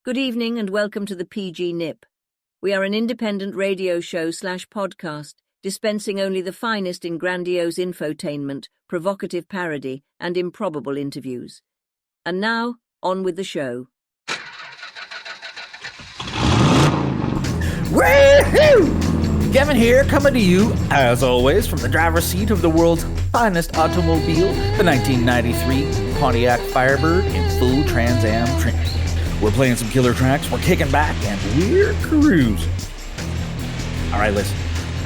Good evening and welcome to the PG Nip. We are an independent radio show/podcast, dispensing only the finest in grandiose infotainment, provocative parody, and improbable interviews. And now, on with the show. Woohoo! Kevin here, coming to you, as always, from the driver's seat of the world's finest automobile, the 1993 Pontiac Firebird in full Trans Am trim. We're playing some killer tracks, we're kicking back, and we're cruising. Alright, listen.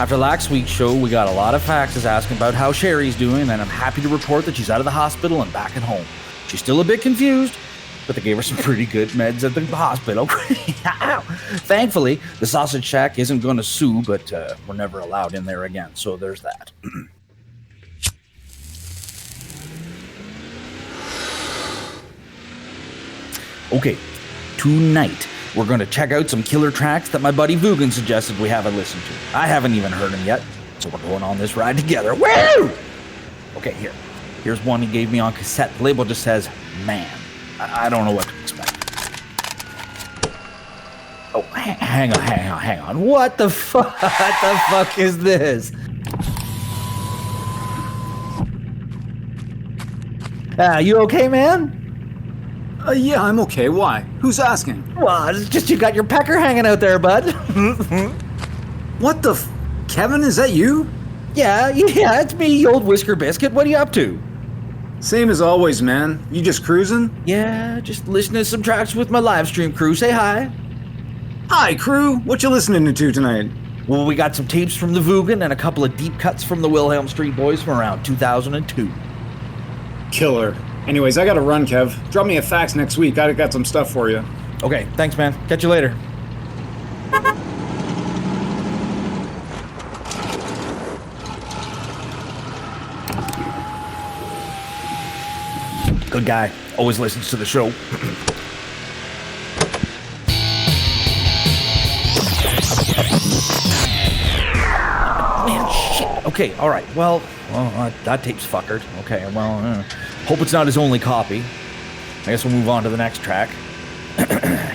After last week's show, we got a lot of faxes asking about how Sherry's doing, and I'm happy to report that she's out of the hospital and back at home. She's still a bit confused, but they gave her some pretty good meds at the hospital. Thankfully, the Sausage Shack isn't going to sue, but we're never allowed in there again, so there's that. Okay, tonight we're going to check out some killer tracks that my buddy Vugan suggested we haven't listened to. I haven't even heard them yet, so we're going on this ride together. Woo! Okay, here's one he gave me on cassette. The label just says, Man. I don't know what to expect. Oh, hang on. What the fuck is this? You okay, man? Yeah, I'm okay. Why? Who's asking? Well, it's just you got your pecker hanging out there, bud. What the Kevin, is that you? Yeah, it's me, you old Whisker Biscuit. What are you up to? Same as always, man. You just cruising? Yeah, just listening to some tracks with my live stream crew. Say hi. Hi, crew. What you listening to tonight? Well, we got some tapes from the Vugan and a couple of deep cuts from the Wilhelm Street Boys from around 2002. Killer. Anyways, I gotta run, Kev. Drop me a fax next week. I got some stuff for you. Okay, thanks, man. Catch you later. Good guy. Always listens to the show. Man, shit. Okay, alright. Well, that tape's fuckered. Okay, well, hope it's not his only copy. I guess we'll move on to the next track.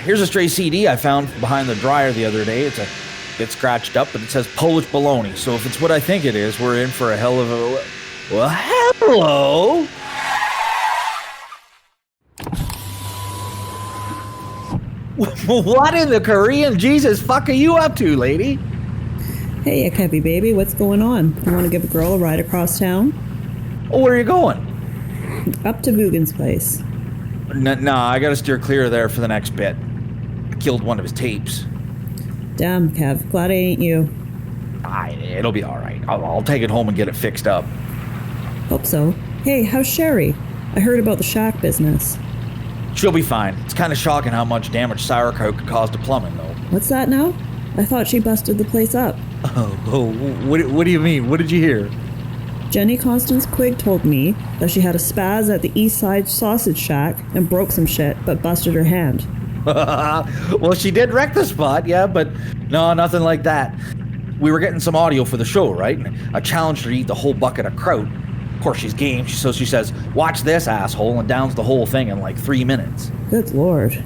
Here's a stray CD I found behind the dryer the other day. It's a bit scratched up, but it says Polish Baloney. So if it's what I think it is, we're in for a hell of a... Well, hello! What in the Korean Jesus fuck are you up to, lady? Hey, Kevy baby, what's going on? You want to give a girl a ride across town? Oh, where are you going? Up to Vugan's place. No, I gotta steer clear of there for the next bit. I killed one of his tapes. Damn, Kev, glad I ain't you. It'll be alright. I'll take it home and get it fixed up. Hope so. Hey, how's Sherry? I heard about the shack business. She'll be fine. It's kind of shocking how much damage sauerkraut could cause to plumbing, though. What's that now? I thought she busted the place up. What do you mean? What did you hear? Jenny Constance Quigg told me that she had a spaz at the East Side Sausage Shack and broke some shit, but busted her hand. Well, she did wreck the spot, yeah, but no, nothing like that. We were getting some audio for the show, right? And I challenged her to eat the whole bucket of kraut. Of course, she's game, so she says, watch this, asshole, and downs the whole thing in like 3 minutes. Good lord.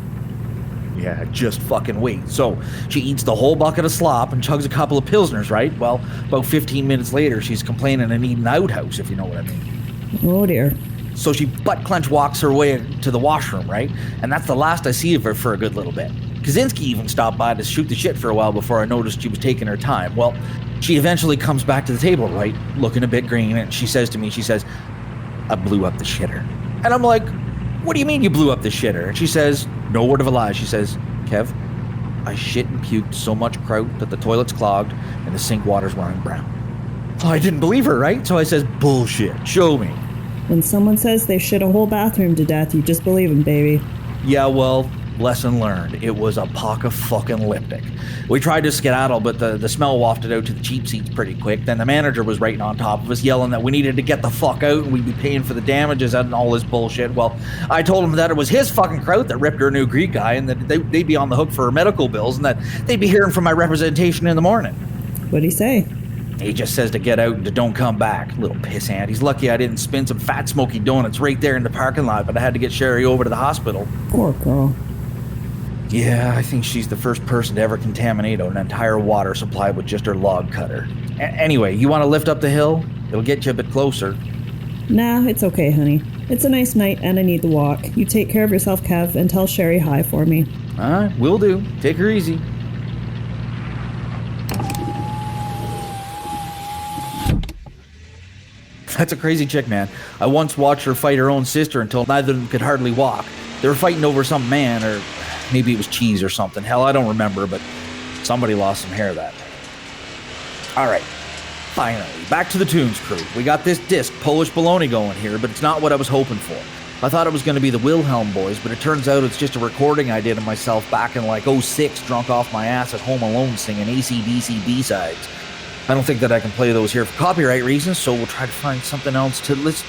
Yeah, just fucking wait. So, she eats the whole bucket of slop and chugs a couple of Pilsners, right? Well, about 15 minutes later, she's complaining and needing an outhouse, if you know what I mean. Oh dear. So she butt-clench walks her way to the washroom, right? And that's the last I see of her for a good little bit. Kaczynski even stopped by to shoot the shit for a while before I noticed she was taking her time. Well, she eventually comes back to the table, right? Looking a bit green, and she says to me, I blew up the shitter. And I'm like, what do you mean you blew up the shitter? And she says, no word of a lie. She says, Kev, I shit and puked so much kraut that the toilet's clogged and the sink water's running brown. Well, I didn't believe her, right? So I says, bullshit, show me. When someone says they shit a whole bathroom to death, you just believe them, baby. Yeah, well, lesson learned. It was a pock-a-fucking-liptic. We tried to skedaddle, but the smell wafted out to the cheap seats pretty quick. Then the manager was right on top of us, yelling that we needed to get the fuck out and we'd be paying for the damages and all this bullshit. Well, I told him that it was his fucking kraut that ripped her new Greek guy and that they'd be on the hook for her medical bills and that they'd be hearing from my representation in the morning. What'd he say? He just says to get out and to don't come back. Little pissant. He's lucky I didn't spin some fat smoky donuts right there in the parking lot, but I had to get Sherry over to the hospital. Poor girl. Yeah, I think she's the first person to ever contaminate an entire water supply with just her log cutter. Anyway, you want to lift up the hill? It'll get you a bit closer. Nah, it's okay, honey. It's a nice night and I need the walk. You take care of yourself, Kev, and tell Sherry hi for me. Alright, will do. Take her easy. That's a crazy chick, man. I once watched her fight her own sister until neither of them could hardly walk. They were fighting over some man, or maybe it was cheese or something. Hell, I don't remember, but somebody lost some hair that day. Alright, finally, back to the Tunes crew. We got this disc Polish baloney going here, but it's not what I was hoping for. I thought it was going to be the Wilhelm Boys, but it turns out it's just a recording I did of myself back in like 06, drunk off my ass at home alone singing AC/DC B-sides. I don't think that I can play those here for copyright reasons, so we'll try to find something else to listen.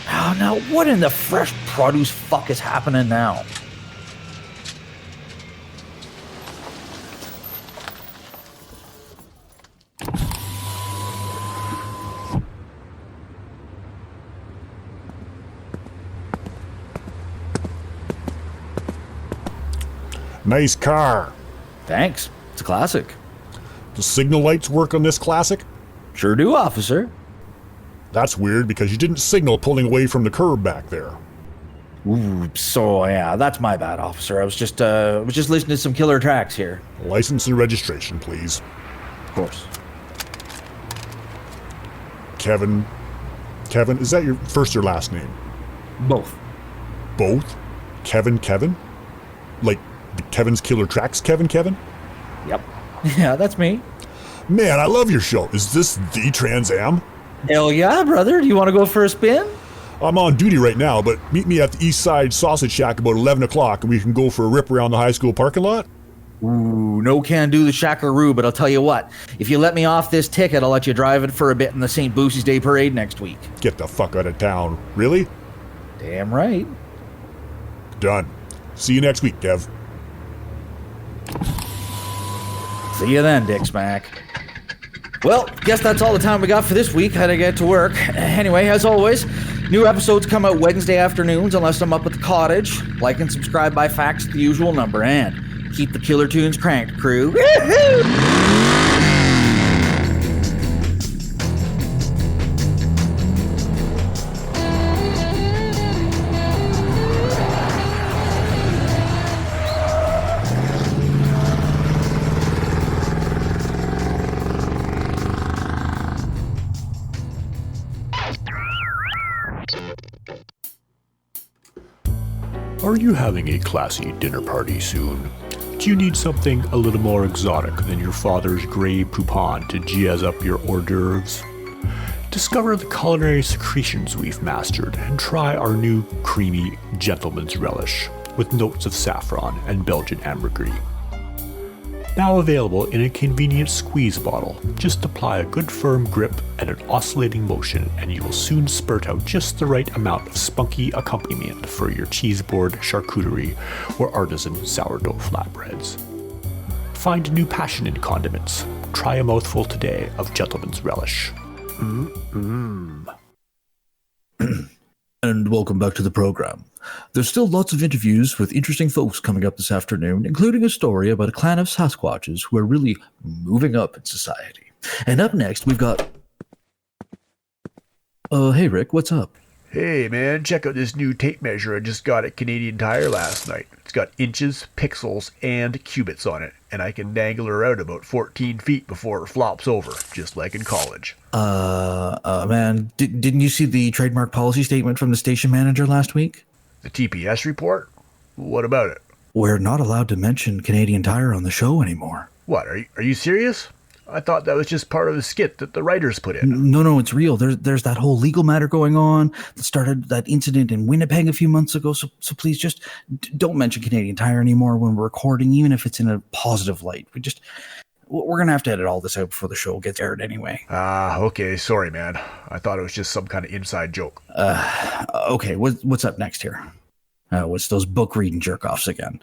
Oh, now what in the fresh produce fuck is happening now? Nice car. Thanks. It's a classic. The signal lights work on this classic? Sure do, officer. That's weird because you didn't signal pulling away from the curb back there. Ooh, so yeah, that's my bad, officer. I was just listening to some killer tracks here. License and registration, please. Of course. Kevin, is that your first or last name? Both. Both? Kevin? Like Kevin's Killer Tracks Kevin? Yep. Yeah, that's me. Man, I love your show. Is this the Trans Am? Hell yeah, brother. Do you want to go for a spin? I'm on duty right now, but meet me at the East Side Sausage Shack about 11 o'clock and we can go for a rip around the high school parking lot? Ooh, no can do the Shackaroo, but I'll tell you what. If you let me off this ticket, I'll let you drive it for a bit in the St. Boosie's Day Parade next week. Get the fuck out of town. Really? Damn right. Done. See you next week, Kev. See you then, Dick Smack. Well, guess that's all the time we got for this week. Had to get to work. Anyway, as always, new episodes come out Wednesday afternoons unless I'm up at the cottage. Like and subscribe by fax at the usual number. And keep the killer tunes cranked, crew. Woo-hoo! Are you having a classy dinner party soon? Do you need something a little more exotic than your father's Grey Poupon to jazz up your hors d'oeuvres? Discover the culinary secretions we've mastered and try our new creamy gentleman's relish with notes of saffron and Belgian ambergris. Now available in a convenient squeeze bottle. Just apply a good firm grip and an oscillating motion and you will soon spurt out just the right amount of spunky accompaniment for your cheeseboard, charcuterie, or artisan sourdough flatbreads. Find new passion in condiments. Try a mouthful today of gentleman's relish. And welcome back to the program. There's still lots of interviews with interesting folks coming up this afternoon, including a story about a clan of Sasquatches who are really moving up in society. And up next, we've got... hey Rick, what's up? Hey man, check out this new tape measure I just got at Canadian Tire last night. It's got inches, pixels, and cubits on it, and I can dangle her out about 14 feet before it flops over, just like in college. Man, didn't you see the trademark policy statement from the station manager last week? The TPS report? What about it? We're not allowed to mention Canadian Tire on the show anymore. What, are you serious? I thought that was just part of the skit that the writers put in. No, it's real. There's that whole legal matter going on that started that incident in Winnipeg a few months ago. So please just don't mention Canadian Tire anymore when we're recording, even if it's in a positive light. We're going to have to edit all this out before the show gets aired anyway. Okay. Sorry, man. I thought it was just some kind of inside joke. Okay. What's up next here? What's those book reading jerk-offs again?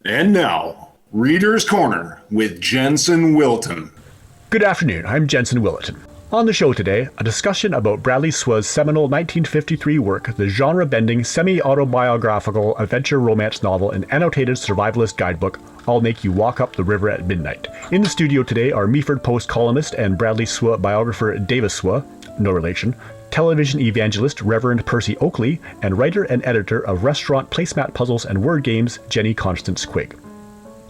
And now, Reader's Corner with Jensen Wilton. Good afternoon. I'm Jensen Wilton. On the show today, a discussion about Bradley Swa's seminal 1953 work, the genre-bending, semi-autobiographical adventure romance novel and annotated survivalist guidebook, I'll Make You Walk Up the River at Midnight. In the studio today are Meaford Post columnist and Bradley Swa biographer Davis Swa, no relation, television evangelist Reverend Percy Oakley, and writer and editor of restaurant placemat puzzles and word games Jenny Constance Quigg.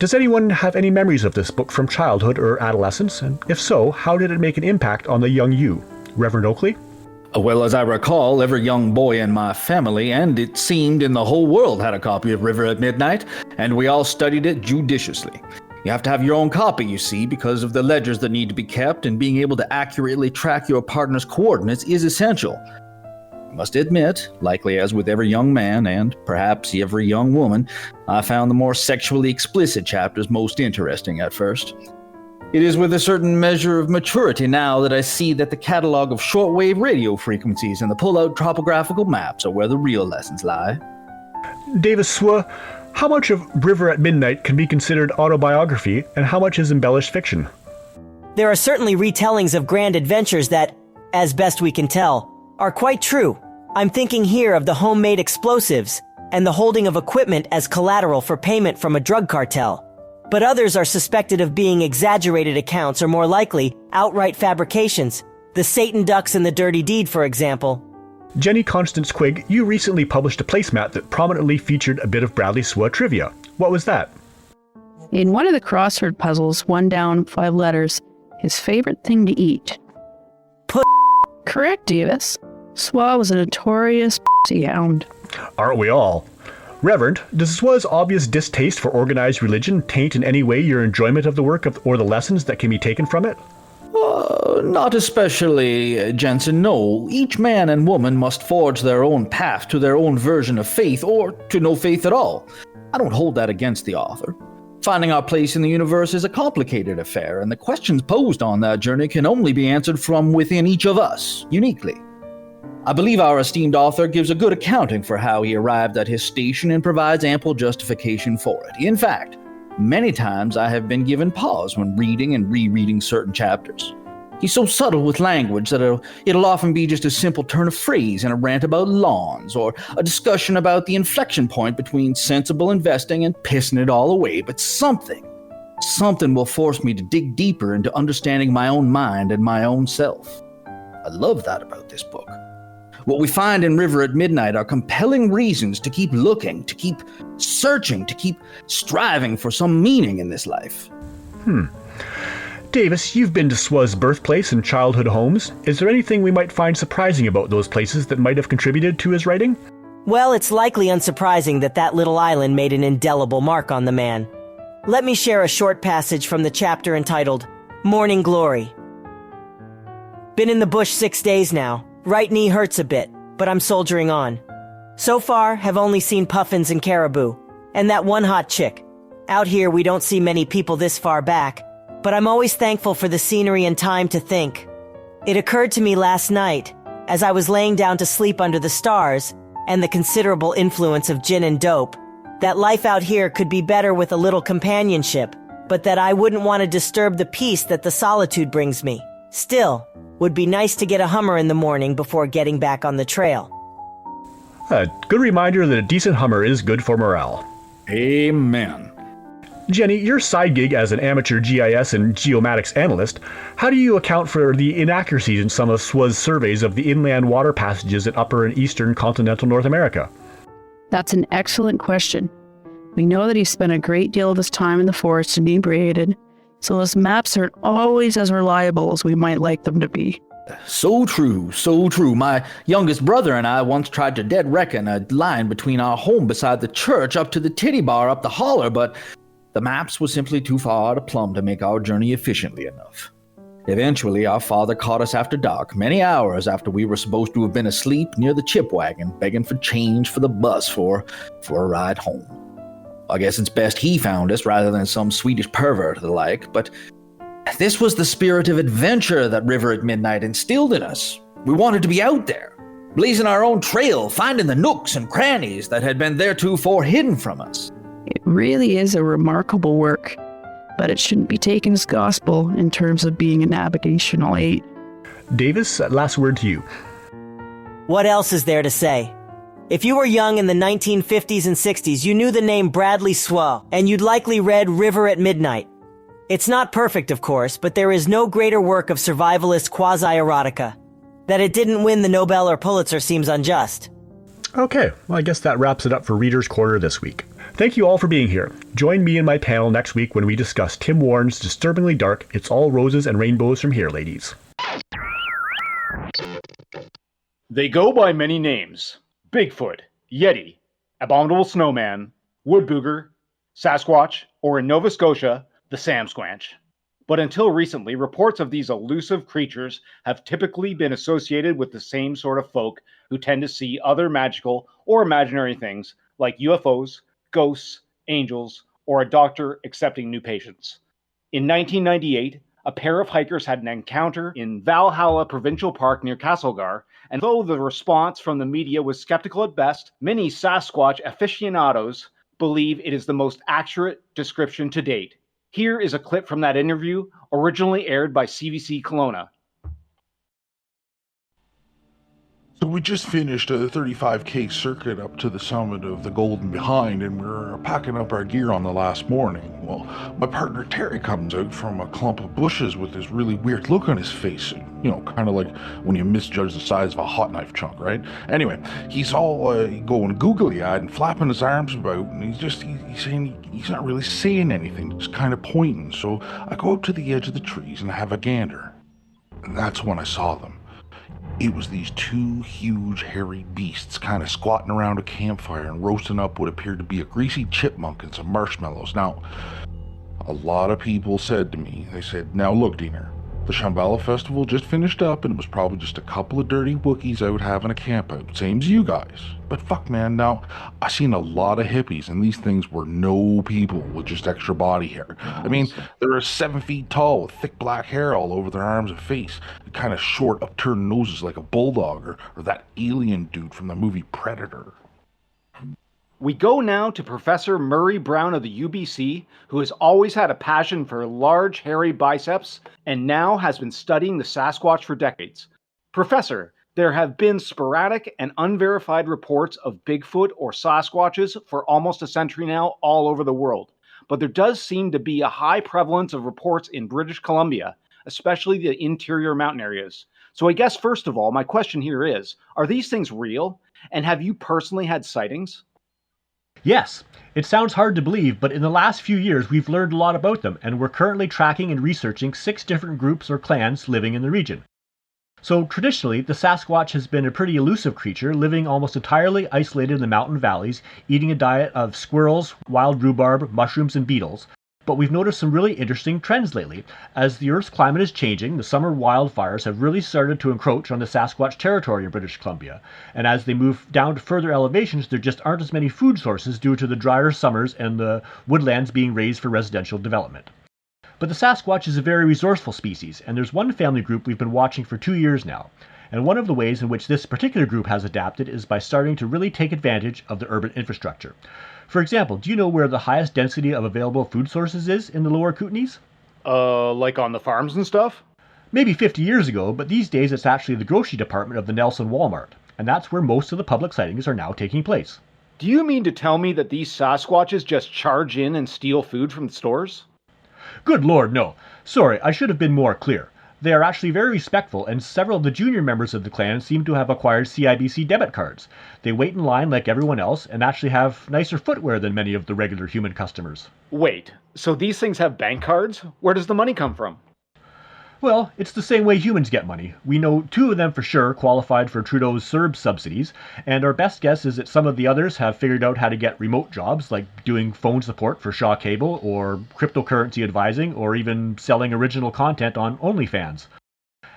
Does anyone have any memories of this book from childhood or adolescence? And if so, how did it make an impact on the young you? Reverend Oakley? Well, as I recall, every young boy in my family, and it seemed in the whole world, had a copy of River at Midnight, and we all studied it judiciously. You have to have your own copy, you see, because of the ledgers that need to be kept, and being able to accurately track your partner's coordinates is essential. I must admit, likely as with every young man, and perhaps every young woman, I found the more sexually explicit chapters most interesting at first. It is with a certain measure of maturity now that I see that the catalog of shortwave radio frequencies and the pull-out topographical maps are where the real lessons lie. Davis Swa, how much of River at Midnight can be considered autobiography, and how much is embellished fiction? There are certainly retellings of grand adventures that, as best we can tell, are quite true. I'm thinking here of the homemade explosives and the holding of equipment as collateral for payment from a drug cartel. But others are suspected of being exaggerated accounts or more likely outright fabrications. The Satan Ducks and the Dirty Deed, for example. Jenny Constance Quigg, you recently published a placemat that prominently featured a bit of Bradley Swa trivia. What was that? In one of the crossword puzzles, 1 down, 5 letters, his favorite thing to eat. Correct, Davis. Swa was a notorious hound. Aren't we all? Reverend, does Swa's obvious distaste for organized religion taint in any way your enjoyment of the work or the lessons that can be taken from it? Not especially, Jensen, no. Each man and woman must forge their own path to their own version of faith, or to no faith at all. I don't hold that against the author. Finding our place in the universe is a complicated affair, and the questions posed on that journey can only be answered from within each of us, uniquely. I believe our esteemed author gives a good accounting for how he arrived at his station and provides ample justification for it. In fact, many times I have been given pause when reading and rereading certain chapters. He's so subtle with language that it'll often be just a simple turn of phrase in a rant about lawns, or a discussion about the inflection point between sensible investing and pissing it all away, but something will force me to dig deeper into understanding my own mind and my own self. I love that about this book. What we find in River at Midnight are compelling reasons to keep looking, to keep searching, to keep striving for some meaning in this life. Davis, you've been to Swa's birthplace and childhood homes. Is there anything we might find surprising about those places that might have contributed to his writing? Well, it's likely unsurprising that little island made an indelible mark on the man. Let me share a short passage from the chapter entitled Morning Glory. Been in the bush 6 days now. Right knee hurts a bit, but I'm soldiering on. So far, have only seen puffins and caribou, and that one hot chick. Out here, we don't see many people this far back, but I'm always thankful for the scenery and time to think. It occurred to me last night, as I was laying down to sleep under the stars, and the considerable influence of gin and dope, that life out here could be better with a little companionship, but that I wouldn't want to disturb the peace that the solitude brings me. Still, would be nice to get a Hummer in the morning before getting back on the trail. A good reminder that a decent Hummer is good for morale. Amen. Jenny, your side gig as an amateur GIS and geomatics analyst, how do you account for the inaccuracies in some of Swa's surveys of the inland water passages in upper and eastern continental North America? That's an excellent question. We know that he spent a great deal of his time in the forest inebriated, so his maps aren't always as reliable as we might like them to be. So true, so true. My youngest brother and I once tried to dead reckon a line between our home beside the church up to the titty bar up the holler, but the maps were simply too far to plumb to make our journey efficiently enough. Eventually, our father caught us after dark, many hours after we were supposed to have been asleep, near the chip wagon, begging for change for the bus for a ride home. I guess it's best he found us rather than some Swedish pervert or the like, but this was the spirit of adventure that River at Midnight instilled in us. We wanted to be out there, blazing our own trail, finding the nooks and crannies that had been theretofore hidden from us. It really is a remarkable work, but it shouldn't be taken as gospel in terms of being a navigational aid. Davis, last word to you. What else is there to say? If you were young in the 1950s and 60s, you knew the name Bradley Swell, and you'd likely read River at Midnight. It's not perfect, of course, but there is no greater work of survivalist quasi-erotica. That it didn't win the Nobel or Pulitzer seems unjust. Okay, well, I guess that wraps it up for Reader's Corner this week. Thank you all for being here. Join me and my panel next week when we discuss Tim Warren's disturbingly dark It's All Roses and Rainbows from Here, ladies. They go by many names: Bigfoot, Yeti, Abominable Snowman, Woodbooger, Sasquatch, or in Nova Scotia, the Samsquanch. But until recently, reports of these elusive creatures have typically been associated with the same sort of folk who tend to see other magical or imaginary things like UFOs, ghosts, angels, or a doctor accepting new patients. In 1998, a pair of hikers had an encounter in Valhalla Provincial Park near Castlegar, and though the response from the media was skeptical at best, many Sasquatch aficionados believe it is the most accurate description to date. Here is a clip from that interview, originally aired by CBC Kelowna. So we just finished a 35k circuit up to the summit of the Golden Behind, and we're packing up our gear on the last morning. Well, my partner Terry comes out from a clump of bushes with this really weird look on his face. You know, kind of like when you misjudge the size of a hot knife chunk, right? Anyway, he's all going googly-eyed and flapping his arms about, and he's saying he's not really saying anything, just kind of pointing. So I go up to the edge of the trees and have a gander. And that's when I saw them. It was these two huge hairy beasts kind of squatting around a campfire and roasting up what appeared to be a greasy chipmunk and some marshmallows. Now, a lot of people said to me, they said, "Now look, Diener, the Shambhala festival just finished up and it was probably just a couple of dirty Wookiees out having a camp out, same as you guys. But fuck man, now, I seen a lot of hippies and these things were no people with just extra body hair. I mean, they're 7 feet tall with thick black hair all over their arms and face, and kind of short upturned noses like a bulldog or that alien dude from the movie Predator." We go now to Professor Murray Brown of the UBC, who has always had a passion for large, hairy biceps and now has been studying the Sasquatch for decades. Professor, there have been sporadic and unverified reports of Bigfoot or Sasquatches for almost a century now all over the world, but there does seem to be a high prevalence of reports in British Columbia, especially the interior mountain areas. So I guess first of all, my question here is, are these things real? And have you personally had sightings? Yes, it sounds hard to believe, but in the last few years we've learned a lot about them, and we're currently tracking and researching 6 different groups or clans living in the region. So traditionally, the Sasquatch has been a pretty elusive creature, living almost entirely isolated in the mountain valleys, eating a diet of squirrels, wild rhubarb, mushrooms, and beetles. But we've noticed some really interesting trends lately. As the Earth's climate is changing, the summer wildfires have really started to encroach on the Sasquatch territory of British Columbia. And as they move down to further elevations, there just aren't as many food sources due to the drier summers and the woodlands being raised for residential development. But the Sasquatch is a very resourceful species, and there's one family group we've been watching for 2 years now. And one of the ways in which this particular group has adapted is by starting to really take advantage of the urban infrastructure. For example, do you know where the highest density of available food sources is in the lower Kootenays? Like on the farms and stuff? Maybe 50 years ago, but these days it's actually the grocery department of the Nelson Walmart, and that's where most of the public sightings are now taking place. Do you mean to tell me that these Sasquatches just charge in and steal food from the stores? Good lord, no. Sorry, I should have been more clear. They are actually very respectful, and several of the junior members of the clan seem to have acquired CIBC debit cards. They wait in line like everyone else, and actually have nicer footwear than many of the regular human customers. Wait, so these things have bank cards? Where does the money come from? Well, it's the same way humans get money. We know 2 of them for sure qualified for Trudeau's CERB subsidies, and our best guess is that some of the others have figured out how to get remote jobs, like doing phone support for Shaw Cable, or cryptocurrency advising, or even selling original content on OnlyFans.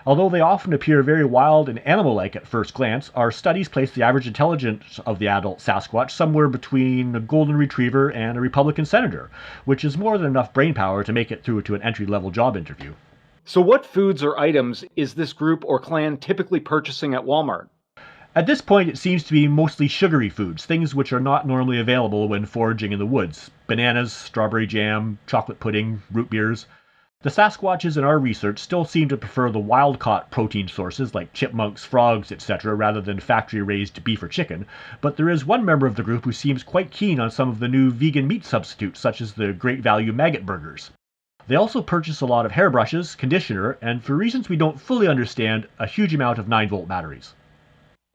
Although they often appear very wild and animal-like at first glance, our studies place the average intelligence of the adult Sasquatch somewhere between a golden retriever and a Republican senator, which is more than enough brainpower to make it through to an entry-level job interview. So what foods or items is this group or clan typically purchasing at Walmart? At this point, it seems to be mostly sugary foods, things which are not normally available when foraging in the woods. Bananas, strawberry jam, chocolate pudding, root beers. The Sasquatches in our research still seem to prefer the wild-caught protein sources like chipmunks, frogs, etc. rather than factory-raised beef or chicken, but there is one member of the group who seems quite keen on some of the new vegan meat substitutes such as the Great Value maggot burgers. They also purchase a lot of hairbrushes, conditioner, and for reasons we don't fully understand, a huge amount of 9-volt batteries.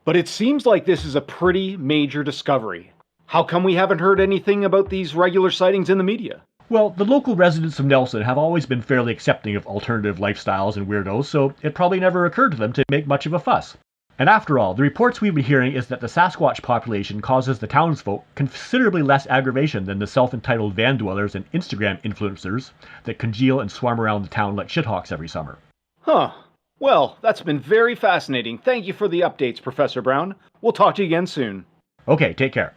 But it seems like this is a pretty major discovery. How come we haven't heard anything about these regular sightings in the media? Well, the local residents of Nelson have always been fairly accepting of alternative lifestyles and weirdos, so it probably never occurred to them to make much of a fuss. And after all, the reports we've been hearing is that the Sasquatch population causes the townsfolk considerably less aggravation than the self-entitled van dwellers and Instagram influencers that congeal and swarm around the town like shithawks every summer. Huh. Well, that's been very fascinating. Thank you for the updates, Professor Brown. We'll talk to you again soon. Okay, take care.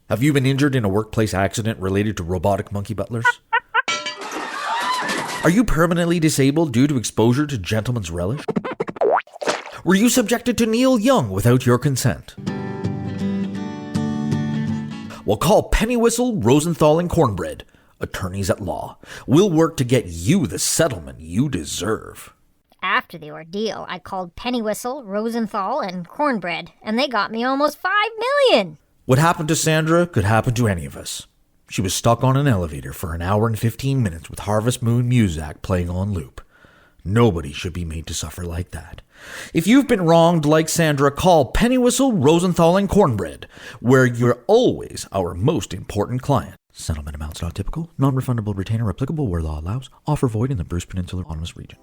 Have you been injured in a workplace accident related to robotic monkey butlers? Are you permanently disabled due to exposure to gentleman's relish? Were you subjected to Neil Young without your consent? Well, call Pennywhistle, Rosenthal, and Cornbread, attorneys at law. We'll work to get you the settlement you deserve. After the ordeal, I called Pennywhistle, Rosenthal, and Cornbread, and they got me almost $5 million. What happened to Sandra could happen to any of us. She was stuck on an elevator for 1 hour and 15 minutes with Harvest Moon Muzak playing on loop. Nobody should be made to suffer like that. If you've been wronged like Sandra, call Pennywhistle, Rosenthal, and Cornbread, where you're always our most important client. Settlement amounts not typical. Non-refundable retainer applicable where law allows. Offer void in the Bruce Peninsula Autonomous Region.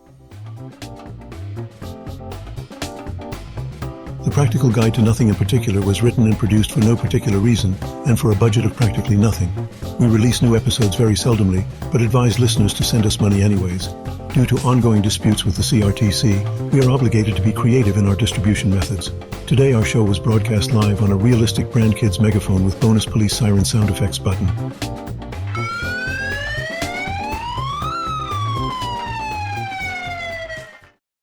The Practical Guide to Nothing in Particular was written and produced for no particular reason and for a budget of practically nothing. We release new episodes very seldomly, but advise listeners to send us money anyways. Due to ongoing disputes with the CRTC, we are obligated to be creative in our distribution methods. Today our show was broadcast live on a realistic Brand Kids megaphone with bonus police siren sound effects button.